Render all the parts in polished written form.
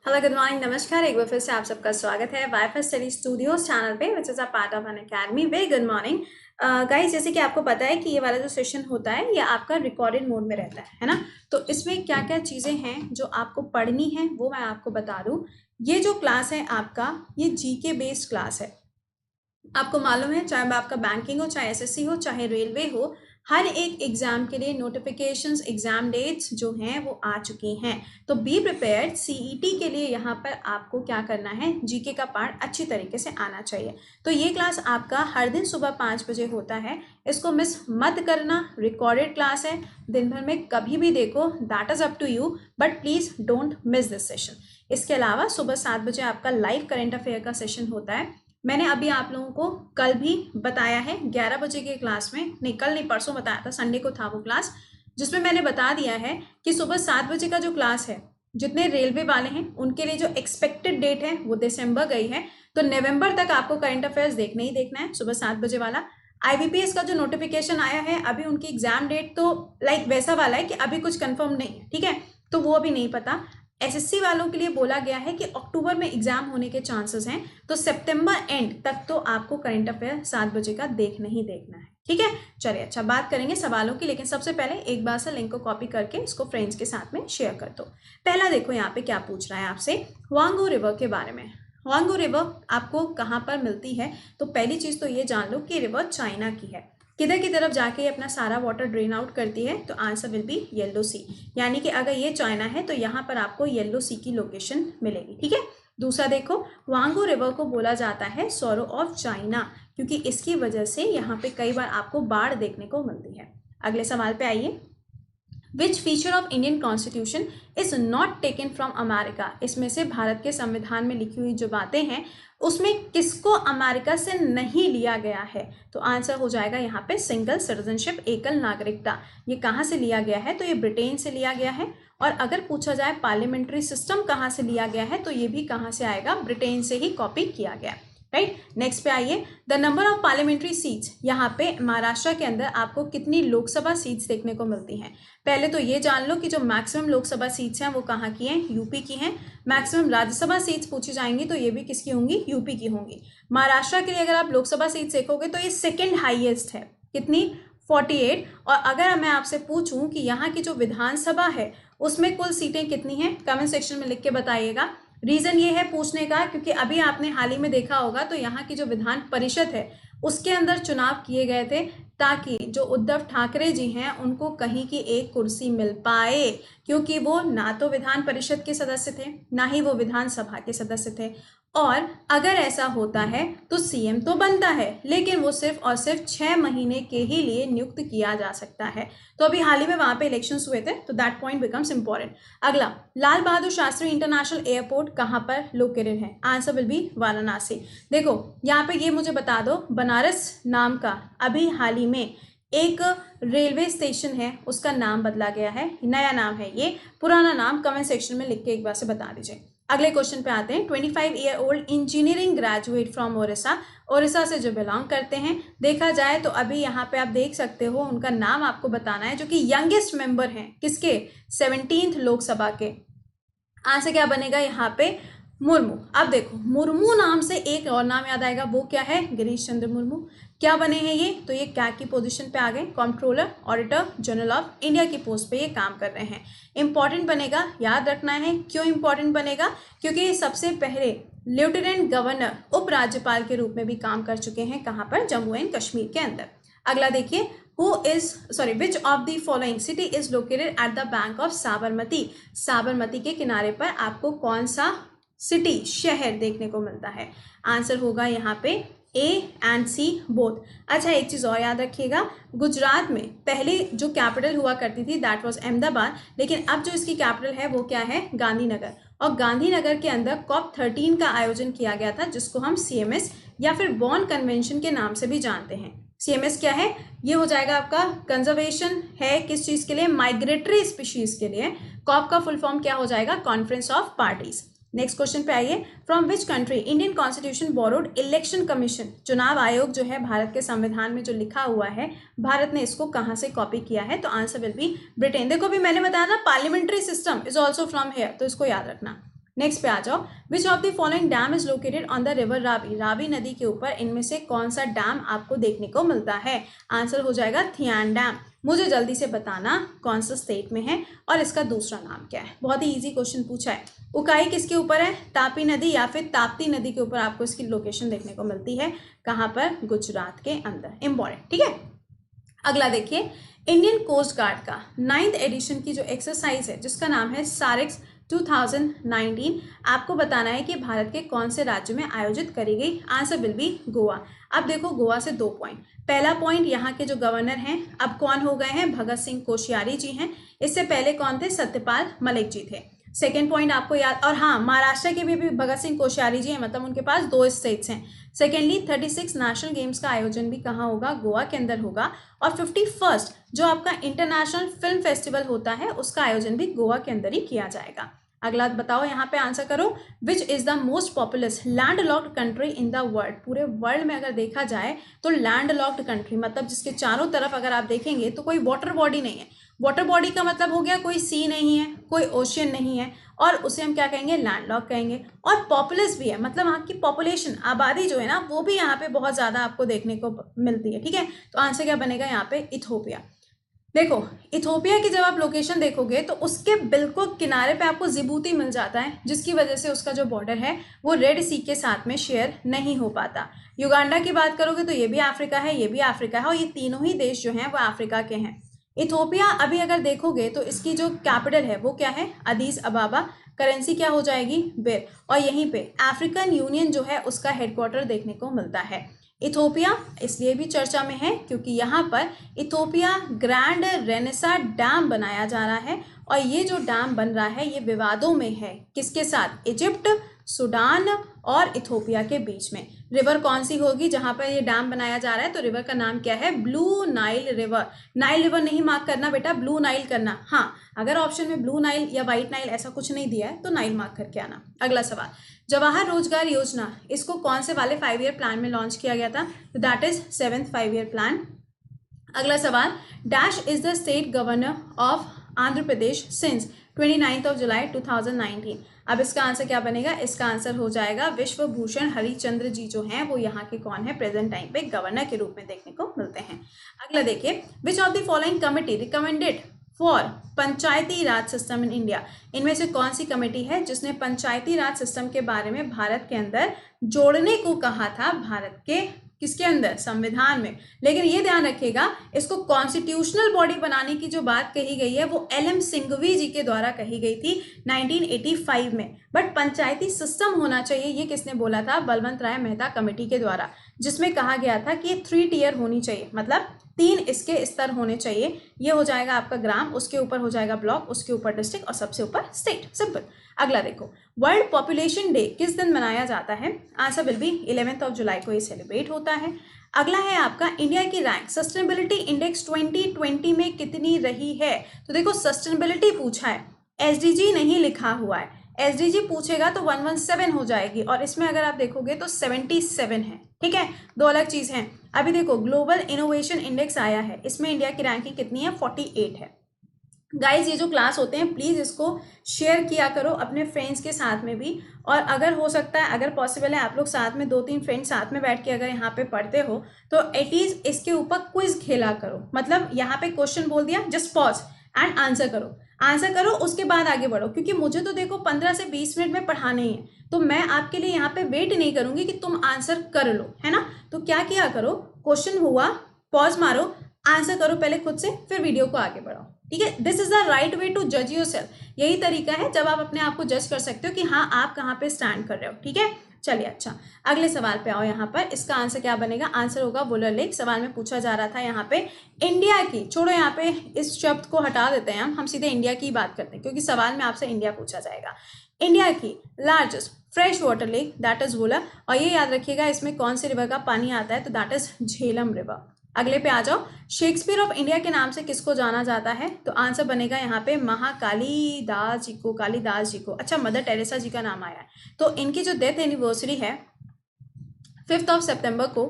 Hello good morning नमस्कार। एक बार फिर से आप सबका स्वागत है वाईफाई स्टडी स्टूडियोज चैनल पे which is a part of Unacademy. Very good morning guys. जैसे कि आपको पता है कि ये वाला जो सेशन होता है ये आपका रिकॉर्डेड मोड में रहता है ना। तो इसमें क्या क्या चीज़ें हैं जो आपको पढ़नी है वो मैं आपको बता दूं। ये जो क्लास है आपका ये जीके बेस्ड क्लास है। आपको मालूम है चाहे आपका बैंकिंग हो, चाहे एसएससी हो, चाहे रेलवे हो, हर एक एग्जाम के लिए नोटिफिकेशंस, एग्जाम डेट्स जो हैं वो आ चुकी हैं। तो बी प्रिपेयर्ड। सीईटी के लिए यहाँ पर आपको क्या करना है, जीके का पार्ट अच्छी तरीके से आना चाहिए। तो ये क्लास आपका हर दिन सुबह 5 बजे होता है, इसको मिस मत करना। रिकॉर्डेड क्लास है, दिन भर में कभी भी देखो, that is up to you, but please don't miss this session. इसके अलावा सुबह 7 बजे आपका लाइव करंट अफेयर का सेशन होता है। मैंने अभी आप लोगों को कल भी बताया है 11 बजे के क्लास में, नहीं कल नहीं परसों बताया था, संडे को था वो क्लास, जिसमें मैंने बता दिया है कि सुबह 7 बजे का जो क्लास है जितने रेलवे वाले हैं उनके लिए जो एक्सपेक्टेड डेट है वो दिसंबर गई है। तो नवंबर तक आपको करंट अफेयर्स देखना ही देखना है, सुबह 7 बजे वाला। आईबीपीएस का जो नोटिफिकेशन आया है अभी उनकी एग्जाम डेट तो लाइक वैसा वाला है कि अभी कुछ कंफर्म नहीं है, ठीक है, तो वो अभी नहीं पता। एसएससी वालों के लिए बोला गया है कि अक्टूबर में एग्जाम होने के चांसेस हैं, तो सितंबर एंड तक तो आपको करंट अफेयर 7 बजे का देखना ही देखना है, ठीक है। चलिए अच्छा बात करेंगे सवालों की, लेकिन सबसे पहले एक बार से लिंक को कॉपी करके इसको फ्रेंड्स के साथ में शेयर कर दो। पहला देखो यहाँ पे क्या पूछ रहा है आपसे, हुआंगो रिवर के बारे में। हुआंगो रिवर आपको कहाँ पर मिलती है, तो पहली चीज तो ये जान लो कि रिवर चाइना की है। किधर की तरफ जाके ये अपना सारा वाटर ड्रेन आउट करती है, तो आंसर विल बी येलो सी। यानी कि अगर ये चाइना है तो यहाँ पर आपको येलो सी की लोकेशन मिलेगी, ठीक है। दूसरा देखो, वांगो रिवर को बोला जाता है सोरो ऑफ चाइना, क्योंकि इसकी वजह से यहाँ पे कई बार आपको बाढ़ देखने को मिलती है। अगले सवाल पे आइए, which feature of Indian constitution is not taken from America. इसमें से भारत के संविधान में लिखी हुई जो बातें हैं उसमें किसको अमेरिका से नहीं लिया गया है, तो आंसर हो जाएगा यहाँ पे सिंगल सिटीजनशिप, एकल नागरिकता। ये कहाँ से लिया गया है, तो ये ब्रिटेन से लिया गया है। और अगर पूछा जाए पार्लियामेंट्री सिस्टम कहाँ से लिया गया है, तो ये भी कहाँ से आएगा, ब्रिटेन से ही कॉपी किया गया, राइट। नेक्स्ट पे आइए, the number of parliamentary seats. यहाँ पे महाराष्ट्र के अंदर आपको कितनी लोकसभा सीट्स देखने को मिलती हैं। पहले तो ये जान लो कि जो मैक्सिमम लोकसभा सीट्स हैं वो कहाँ की हैं, यूपी की हैं। मैक्सिमम राज्यसभा सीट्स पूछी जाएंगी तो ये भी किसकी होंगी, यूपी की होंगी। महाराष्ट्र के लिए अगर आप लोकसभा सीट्स देखोगे तो ये सेकेंड हाईएस्ट है, कितनी, 48। और अगर मैं आपसे पूछूं कि यहाँ की जो विधानसभा है उसमें कुल सीटें कितनी हैं, कमेंट सेक्शन में लिख के बताइएगा। रीजन ये है पूछने का क्योंकि अभी आपने हाल ही में देखा होगा तो यहाँ की जो विधान परिषद है उसके अंदर चुनाव किए गए थे ताकि जो उद्धव ठाकरे जी हैं उनको कहीं की एक कुर्सी मिल पाए, क्योंकि वो ना तो विधान परिषद के सदस्य थे ना ही वो विधानसभा के सदस्य थे। और अगर ऐसा होता है तो सीएम तो बनता है लेकिन वो सिर्फ और सिर्फ 6 महीने के ही लिए नियुक्त किया जा सकता है। तो अभी हाल ही में वहां पे इलेक्शंस हुए थे तो दैट पॉइंट बिकम्स इंपॉर्टेंट। अगला, लाल बहादुर शास्त्री इंटरनेशनल एयरपोर्ट कहाँ पर लोकेटेड है, आंसर विल बी वाराणसी। देखो यहाँ पे ये मुझे बता दो, बनारस नाम का अभी हाल ही में एक रेलवे स्टेशन है उसका नाम बदला गया है, नया नाम है ये, पुराना नाम कमेंट सेक्शन में लिख के एक बार से बता दीजिए। अगले क्वेश्चन पे आते हैं, 25 year old engineering graduate from Odisha, Odisha से जो बिलोंग करते हैं। देखा जाए तो अभी यहाँ पे आप देख सकते हो उनका नाम आपको बताना है, जो कि यंगेस्ट मेंबर हैं किसके, 17th लोकसभा के। आंसर क्या बनेगा यहाँ पे, मुर्मू। अब देखो मुर्मू नाम से एक और नाम याद आएगा, वो क्या है, गिरीश चंद्र मुर्मू। क्या बने हैं ये, तो ये क्या की पोजीशन पे आ गए, controller auditor general of India की पोस्ट पे ये काम कर रहे हैं। इंपॉर्टेंट बनेगा, याद रखना है। क्यों इंपॉर्टेंट बनेगा, क्योंकि ये सबसे पहले लेफ्टिनेंट गवर्नर, उपराज्यपाल के रूप में भी काम कर चुके हैं, कहाँ पर, जम्मू एंड कश्मीर के अंदर। अगला देखिए, which of the following city is located at the bank of Sabarmati. Sabarmati के किनारे पर आपको कौन सा सिटी, शहर देखने को मिलता है, आंसर होगा यहाँ पे ए एंड सी बोथ। अच्छा एक चीज़ और याद रखिएगा, गुजरात में पहले जो कैपिटल हुआ करती थी दैट वाज अहमदाबाद, लेकिन अब जो इसकी कैपिटल है वो क्या है, गांधीनगर। और गांधीनगर के अंदर COP13 का आयोजन किया गया था जिसको हम CMS या फिर बॉन कन्वेंशन के नाम से भी जानते हैं। CMS क्या है, ये हो जाएगा आपका कंजर्वेशन है किस चीज़ के लिए, माइग्रेटरी स्पीशीज के लिए। COP का फुल फॉर्म क्या हो जाएगा, conference of parties. Next question पे आइए, from which country Indian constitution borrowed election commission. चुनाव आयोग जो है भारत के संविधान में जो लिखा हुआ है, भारत ने इसको कहाँ से कॉपी किया है, तो आंसर विल बी ब्रिटेन। देखो भी मैंने बताया था parliamentary system is also from here, तो इसको याद रखना। नेक्स्ट पे आ जाओ, which of the following dam is located on the river Ravi, Ravi नदी के ऊपर इनमें से कौन सा डैम आपको देखने को मिलता है? आंसर हो जाएगा थियान डैम। मुझे जल्दी से बताना कौन सा स्टेट में है और इसका दूसरा नाम क्या है। बहुत ही इजी क्वेश्चन पूछा है। उकाई किसके ऊपर है? तापी नदी या फिर ताप्ती नदी के ऊपर आपको इसकी लोकेशन देखने को मिलती है। कहाँ पर? गुजरात के अंदर। इंपॉर्टेंट, ठीक है। अगला देखिए, इंडियन कोस्ट गार्ड का 9th एडिशन की जो एक्सरसाइज है जिसका नाम है सारिक्स 2019, आपको बताना है कि भारत के कौन से राज्य में आयोजित करी गई। Answer will be Goa. अब देखो, गोवा से 2 पॉइंट। पहला पॉइंट, यहाँ के जो गवर्नर हैं अब कौन हो गए हैं? भगत सिंह कोश्यारी जी हैं। इससे पहले कौन थे? सत्यपाल मलिक जी थे। सेकेंड पॉइंट आपको याद, और हाँ, महाराष्ट्र के भी भगत सिंह कोश्यारी जी हैं, मतलब उनके पास 2 स्टेट्स हैं। सेकेंडली 36 नेशनल गेम्स का आयोजन भी कहाँ होगा? गोवा के अंदर होगा। और 51st जो आपका इंटरनेशनल फिल्म फेस्टिवल होता है उसका आयोजन भी गोवा के अंदर ही किया जाएगा। अगला बताओ, यहाँ पे आंसर करो, which is the most populous land locked country in the world. पूरे वर्ल्ड में अगर देखा जाए तो लैंड लॉक्ड कंट्री मतलब जिसके चारों तरफ अगर आप देखेंगे तो कोई वाटर बॉडी नहीं है। वाटर बॉडी का मतलब हो गया कोई सी नहीं है, कोई ओशियन नहीं है, और उसे हम क्या कहेंगे? लैंडलॉक कहेंगे। और पॉपुलस भी है, मतलब वहाँ की पॉपुलेशन, आबादी जो है ना, वो भी यहाँ पे बहुत ज़्यादा आपको देखने को मिलती है। ठीक है, तो आंसर क्या बनेगा यहाँ पे? इथोपिया। देखो, इथोपिया की जब आप लोकेशन देखोगे तो उसके बिल्कुल किनारे पे आपको जिबूती मिल जाता है, जिसकी वजह से उसका जो बॉर्डर है वो रेड सी के साथ में शेयर नहीं हो पाता। युगांडा की बात करोगे तो ये भी अफ्रीका है, ये भी अफ्रीका है, और ये तीनों ही देश जो हैं वो अफ्रीका के हैं। इथोपिया अभी अगर देखोगे तो इसकी जो कैपिटल है वो क्या है? अदीस अबाबा। करेंसी क्या हो जाएगी? बिर। और यहीं पे अफ्रीकन यूनियन जो है उसका हेडक्वार्टर देखने को मिलता है। इथोपिया इसलिए भी चर्चा में है क्योंकि यहाँ पर इथोपिया ग्रैंड रेनेसा डैम बनाया जा रहा है, और ये जो डैम बन रहा है ये विवादों में है। किसके साथ? इजिप्ट, सूडान और इथोपिया के बीच में। रिवर कौन सी होगी जहां पर ये डैम बनाया जा रहा है? तो रिवर का नाम क्या है? Blue Nile river. Nile river नहीं मार्क करना बेटा, ब्लू नाइल करना। हाँ, अगर ऑप्शन में ब्लू नाइल या व्हाइट नाइल ऐसा कुछ नहीं दिया है तो नाइल मार्क करके आना। अगला सवाल, जवाहर रोजगार योजना, इसको कौन से वाले 5 ईयर प्लान में लॉन्च किया गया था? तो that is 7th 5 year plan. अगला सवाल, dash is the state governor of Andhra Pradesh since 29 जुलाई 2019। अब इसका आंसर क्या बनेगा? इसका आंसर हो जाएगा विश्व भूषण हरिचंद्र जी जो हैं वो यहाँ के कौन है? प्रेजेंट टाइम पे गवर्नर के रूप में देखने को मिलते हैं। अगला देखिए, which of the following committee recommended for Panchayati Raj system in India. इनमें से कौन सी कमेटी है जिसने पंचायती राज सिस्टम के बारे में भारत के अंदर जोड़ने को कहा था? भारत के किसके अंदर? संविधान में। लेकिन ये ध्यान रखिएगा, इसको कॉन्स्टिट्यूशनल बॉडी बनाने की जो बात कही गई है वो LM सिंघवी जी के द्वारा कही गई थी 1985 में। बट पंचायती सिस्टम होना चाहिए, ये किसने बोला था? बलवंत राय मेहता कमेटी के द्वारा, जिसमें कहा गया था कि 3 टियर होनी चाहिए, मतलब 3 इसके स्तर होने चाहिए। ये हो जाएगा आपका ग्राम, उसके ऊपर हो जाएगा ब्लॉक, उसके ऊपर डिस्ट्रिक्ट और सबसे ऊपर स्टेट। सिंपल। अगला देखो, वर्ल्ड पॉपुलेशन डे किस दिन मनाया जाता है? आंसर विल बी 11 जुलाई को ये सेलिब्रेट होता है। अगला है आपका, इंडिया की रैंक सस्टेनेबिलिटी इंडेक्स 2020 में कितनी रही है? तो देखो, सस्टेनेबिलिटी पूछा है, SDG नहीं लिखा हुआ है। SDG पूछेगा तो 117 हो जाएगी, और इसमें अगर आप देखोगे तो 77 है। ठीक है, दो अलग चीज हैं। अभी देखो, ग्लोबल इनोवेशन इंडेक्स आया है, इसमें इंडिया की रैंकिंग कितनी है? 48 है। गाइज, ये जो क्लास होते हैं प्लीज़ इसको शेयर किया करो अपने फ्रेंड्स के साथ में भी, और अगर हो सकता है, अगर पॉसिबल है, आप लोग साथ में 2-3 फ्रेंड्स साथ में बैठ के अगर यहाँ पे पढ़ते हो तो एटलीस्ट इसके ऊपर क्विज खेला करो। मतलब यहाँ पे क्वेश्चन बोल दिया, जस्ट पॉज एंड आंसर करो। आंसर करो, उसके बाद आगे बढ़ो, क्योंकि मुझे तो देखो 15 से 20 मिनट में पढ़ाने ही है, तो मैं आपके लिए यहाँ पे वेट नहीं करूंगी कि तुम आंसर कर लो, है ना। तो क्या किया करो, क्वेश्चन हुआ, पॉज मारो, आंसर करो पहले खुद से, फिर वीडियो को आगे बढ़ाओ। ठीक है, this is the right way to जज योर सेल्फ। यही तरीका है जब आप अपने आप को जज कर सकते हो कि हाँ आप कहाँ पे स्टैंड कर रहे हो। ठीक है, चलिए अच्छा, अगले सवाल पे आओ। यहाँ पर इसका आंसर क्या बनेगा? आंसर होगा वुलर लेक। सवाल में पूछा जा रहा था यहाँ पे इंडिया की, छोड़ो यहाँ पे इस शब्द को हटा देते हैं, हम सीधे इंडिया की बात करते हैं, क्योंकि सवाल में आपसे इंडिया पूछा जाएगा। इंडिया की largest fresh water lake that is Wular, और ये याद रखिएगा इसमें कौन से रिवर का पानी आता है? तो दैट इज झेलम रिवर। अगले पे आ जाओ, शेक्सपियर ऑफ इंडिया के नाम से किसको जाना जाता है? तो आंसर बनेगा यहाँ पे महाकालीदास जी को, कालिदास जी को। अच्छा, मदर टेरेसा जी का नाम आया है। तो इनकी जो डेथ एनिवर्सरी है 5 सितंबर को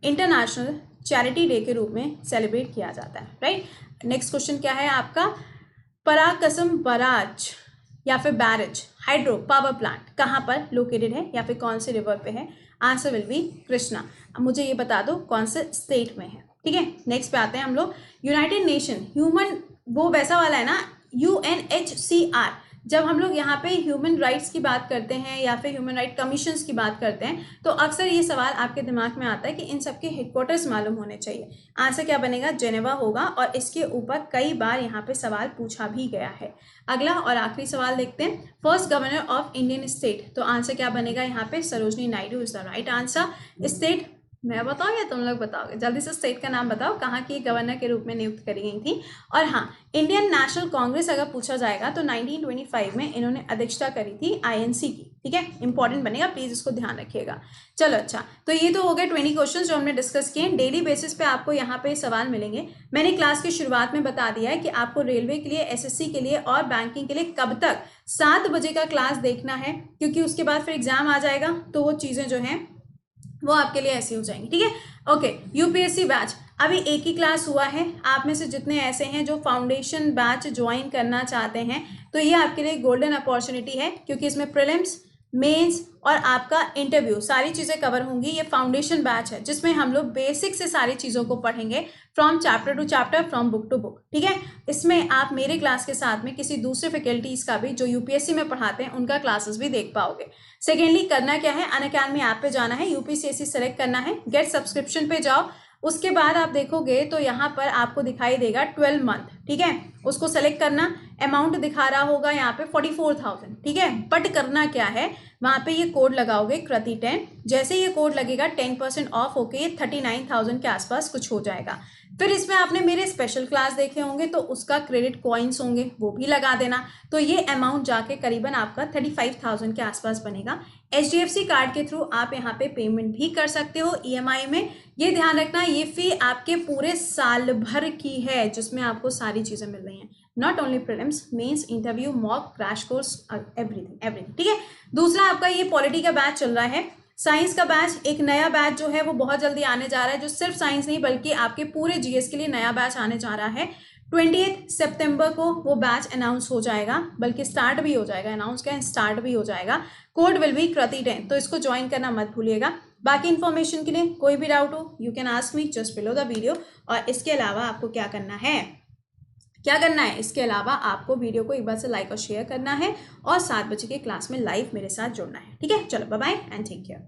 इंटरनेशनल चैरिटी डे के रूप में सेलिब्रेट किया जाता है। राइट, नेक्स्ट क्वेश्चन क्या है आपका? पराकसम बराज या फिर बैरेज, हाइड्रो पावर प्लांट कहाँ पर लोकेटेड है या फिर कौन से रिवर पे है? Answer will be Krishna. अब मुझे ये बता दो कौन से स्टेट में है। ठीक है, नेक्स्ट पे आते हैं हम लोग। यूनाइटेड नेशन ह्यूमन, वो वैसा वाला है ना, UNHCR। जब हम लोग यहाँ पे ह्यूमन राइट्स की बात करते हैं या फिर ह्यूमन राइट कमीशंस की बात करते हैं तो अक्सर ये सवाल आपके दिमाग में आता है कि इन सबके हेडक्वार्टर्स मालूम होने चाहिए। आंसर क्या बनेगा? जेनेवा होगा, और इसके ऊपर कई बार यहाँ पे सवाल पूछा भी गया है। अगला और आखिरी सवाल देखते हैं। First governor of Indian state, तो आंसर क्या बनेगा यहाँ पे? Sarojini Naidu is the right answer. State मैं बताऊँ या तुम लोग बताओगे? जल्दी से स्टेट का नाम बताओ, कहाँ की गवर्नर के रूप में नियुक्त करी गई थी। और हाँ, इंडियन नेशनल कांग्रेस अगर पूछा जाएगा तो 1925 में इन्होंने अध्यक्षता करी थी INC की। ठीक है, इंपॉर्टेंट बनेगा, प्लीज इसको ध्यान रखिएगा। चलो अच्छा, तो ये तो हो गए 20 क्वेश्चन जो हमने डिस्कस किए। डेली बेसिस पे आपको यहाँ पे सवाल मिलेंगे। मैंने क्लास की शुरुआत में बता दिया है कि आपको रेलवे के लिए, SSC के लिए और बैंकिंग के लिए कब तक 7 बजे का क्लास देखना है, क्योंकि उसके बाद फिर एग्जाम आ जाएगा तो वो चीजें जो हैं वो आपके लिए ऐसी हो जाएंगी। ठीक है, ओके। UPSC बैच अभी एक ही क्लास हुआ है। आप में से जितने ऐसे हैं जो फाउंडेशन बैच ज्वाइन करना चाहते हैं तो ये आपके लिए गोल्डन अपॉर्चुनिटी है, क्योंकि इसमें प्रीलिम्स, मेंस और आपका इंटरव्यू सारी चीज़ें कवर होंगी। ये फाउंडेशन बैच है जिसमें हम लोग बेसिक से सारी चीज़ों को पढ़ेंगे, from chapter to chapter, from book to book. ठीक है, इसमें आप मेरे क्लास के साथ में किसी दूसरे फैकल्टीज का भी जो UPSC में पढ़ाते हैं उनका क्लासेस भी देख पाओगे। सेकेंडली करना क्या है, अनअकैडमी ऐप पे जाना है, UPSC सेलेक्ट करना है, गेट सब्सक्रिप्शन पे जाओ। उसके बाद आप देखोगे तो यहाँ पर आपको दिखाई देगा 12 मंथ। ठीक है, उसको सेलेक्ट करना, अमाउंट दिखा रहा होगा यहाँ पे 44,000। ठीक है, बट करना क्या है, वहाँ पे ये कोड लगाओगे कृति 10। जैसे ये कोड लगेगा 10% ऑफ होके ये 39,000 के आसपास कुछ हो जाएगा। फिर इसमें आपने मेरे स्पेशल क्लास देखे होंगे तो उसका क्रेडिट कॉइन्स होंगे, वो भी लगा देना, तो ये अमाउंट जाके करीबन आपका 35,000 के आसपास बनेगा। HDFC कार्ड के थ्रू आप यहाँ पे पेमेंट भी कर सकते हो EMI में। ये ध्यान रखना, ये फी आपके पूरे साल भर की है जिसमें आपको सारी चीज़ें मिल रही हैं, not only prelims, mains, interview, mock, crash course, everything. ठीक है, दूसरा आपका ये पॉलिटी का बैच चल रहा है। साइंस का बैच, एक नया बैच जो है वो बहुत जल्दी आने जा रहा है, जो सिर्फ साइंस नहीं बल्कि आपके पूरे GS के लिए नया बैच आने जा रहा है। 28 सितंबर को वो बैच अनाउंस हो जाएगा, बल्कि स्टार्ट भी हो जाएगा, अनाउंस क्या, स्टार्ट भी हो जाएगा। कोड विल बी कृति 10, तो इसको ज्वाइन करना मत भूलिएगा। बाकी इन्फॉर्मेशन के लिए कोई भी डाउट हो you can ask me just below the video. और इसके अलावा आपको क्या करना है, इसके अलावा आपको वीडियो को एक बार से लाइक और शेयर करना है और 7 बजे के क्लास में लाइव मेरे साथ जुड़ना है। ठीक है, चलो bye bye and take care.